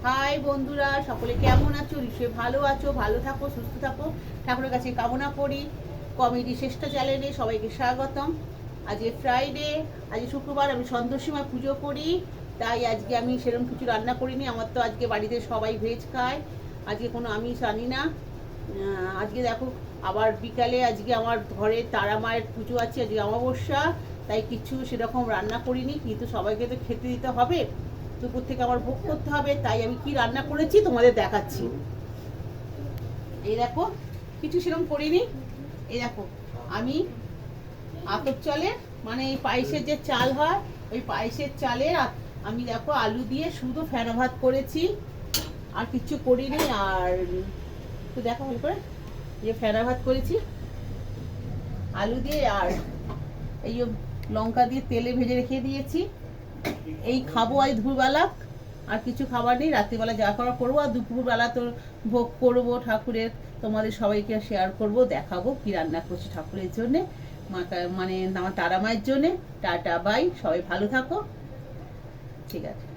High বন্ধুরা, সকলে কেমন আছো? নিশ্চয়ই ভালো আছো। ভালো থাকো, সুস্থ থাকো, ঠাকুরের কাছে কামনা করি। কমেডি শ্রেষ্ঠ চ্যানেলে সবাইকে স্বাগতম। আজকে ফ্রাইডে, আজকে শুক্রবার, আমি সন্ধ্যার সময় পুজো করি, তাই আজকে আমি সেরকম কিছু রান্না করিনি। আমার তো আজকে বাড়িতে সবাই ভেজ খায়, আজকে কোনো আমিষ আনি না। আজকে দেখো, আবার বিকালে আজকে আমার ঘরে তারা মায়ের পুজো আছে, আজকে অমাবস্যা, তাই কিছু সেরকম রান্না করিনি, কিন্তু সবাইকে তো খেতে দিতে হবে, দুপুর থেকে আমার ভোগ করতে হবে, তাই আমি কি রান্না করেছি তোমাদের দেখাচ্ছি। এই দেখো, কিছু সেরকম করিনি। এই দেখো, আমি আতপ চালের, মানে এই পায়েসের যে চাল হয়, ওই পায়েসের চালের আমি দেখো আলু দিয়ে শুধু ফেনা ভাত করেছি, আর কিচ্ছু করিনি। আর একটু দেখো ভালো করে, যে ফেনা ভাত করেছি আলু দিয়ে, আর এই লঙ্কা দিয়ে তেলে ভেজে রেখে দিয়েছি। এই খাবো আজ দুপুরবেলা, আর কিছু খাবার নেই। রাত্রিবেলা যা করা করবো, আর দুপুরবেলা তো ভোগ করবো ঠাকুরের, তোমাদের সবাইকে শেয়ার করব, দেখাবো কি রান্না করছি ঠাকুরের জন্যে, মানে আমার তারা মায়ের জন্যে। টাটা বাই, সবাই ভালো থাকো, ঠিক আছে।